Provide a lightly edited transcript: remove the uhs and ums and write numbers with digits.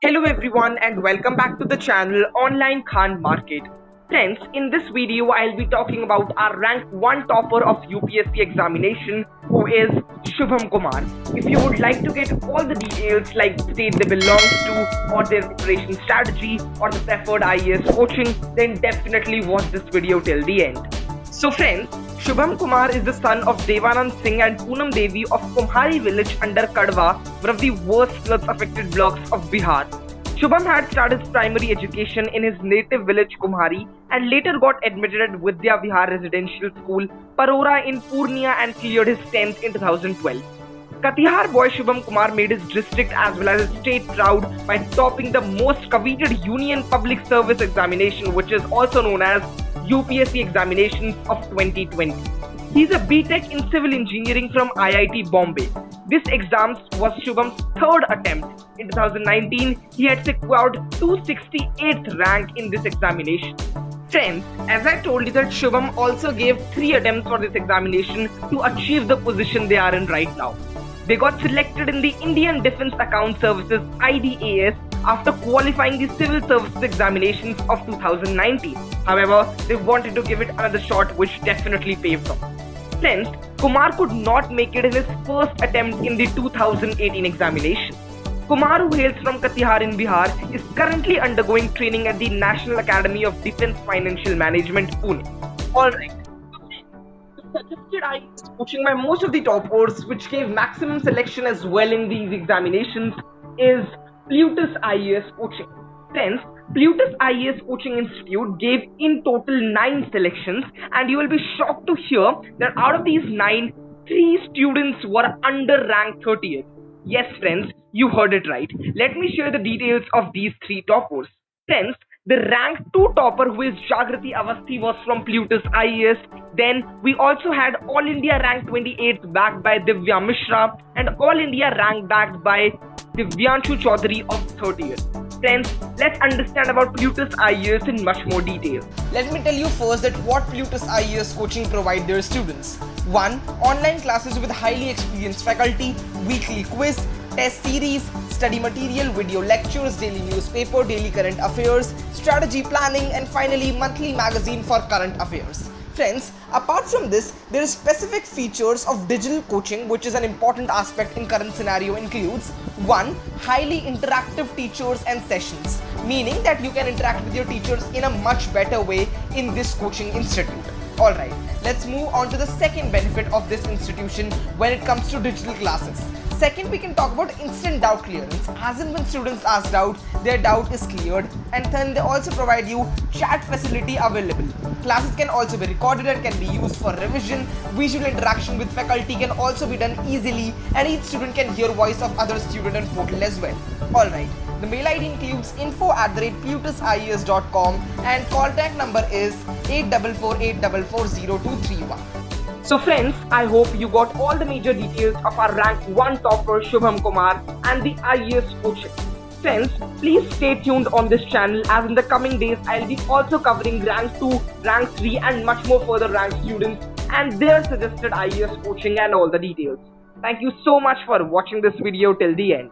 Hello everyone and welcome back to the channel Online Khan Market. Friends, in this video I'll be talking about our rank 1 topper of UPSC examination who is Shubham Kumar. If you would like to get all the details like the state they belong to or their preparation strategy or the preferred IAS coaching, then definitely watch this video till the end. So friends, Shubham Kumar is the son of Devanand Singh and Poonam Devi of Kumhari village under Kadwa, one of the worst floods affected blocks of Bihar. Shubham had started his primary education in his native village Kumhari and later got admitted at Vidya Vihar Residential School, Parora in Purnia and cleared his 10th in 2012. Katihar boy Shubham Kumar made his district as well as his state proud by topping the most coveted Union Public Service Examination, which is also known as UPSC examinations of 2020. He is a BTech in Civil Engineering from IIT Bombay. This exam was Shubham's third attempt. In 2019, he had secured 268th rank in this examination. Friends, as I told you that Shubham also gave 3 attempts for this examination to achieve the position they are in right now. They got selected in the Indian Defence Account Services IDAS after qualifying the Civil Services examinations of 2019. However, they wanted to give it another shot, which definitely paved off. Friends, Kumar could not make it in his first attempt in the 2018 examination. Kumar, who hails from Katihar in Bihar, is currently undergoing training at the National Academy of Defence Financial Management, Pune. Alright. Suggested IAS coaching by most of the toppers, which gave maximum selection as well in these examinations, is Plutus IAS coaching. Friends, Plutus IAS Coaching Institute gave in total 9 selections, and you will be shocked to hear that out of these 9, 3 students were under rank 30th. Yes friends, you heard it right. Let me share the details of these 3 toppers. Friends, the rank 2 topper, who is Jagrati Avasthi, was from Plutus IAS. Then we also had All India rank 28th backed by Divya Mishra and All India rank backed by Divyanshu Chaudhary of 30th. Friends, let's understand about Plutus IAS in much more detail. Let me tell you first that what Plutus IAS coaching provide their students. 1. Online classes with highly experienced faculty, weekly quiz, test series, study material, video lectures, daily newspaper, daily current affairs, strategy planning, and finally monthly magazine for current affairs. Friends, apart from this, there is specific features of digital coaching, which is an important aspect in current scenario, includes 1. Highly interactive teachers and sessions, meaning that you can interact with your teachers in a much better way in this coaching institute. Alright, let's move on to the second benefit of this institution when it comes to digital classes. Second, we can talk about instant doubt clearance, as in when students ask doubt, their doubt is cleared, and then they also provide you chat facility available. Classes can also be recorded and can be used for revision. Visual interaction with faculty can also be done easily, and each student can hear voice of other student on portal as well. Alright, the mail ID includes info@plutusias.com and contact number is 8448440231. So friends, I hope you got all the major details of our rank 1 topper Shubham Kumar and the IAS coaching. Friends, please stay tuned on this channel, as in the coming days I'll be also covering rank 2, rank 3 and much more further rank students and their suggested IAS coaching and all the details. Thank you so much for watching this video till the end.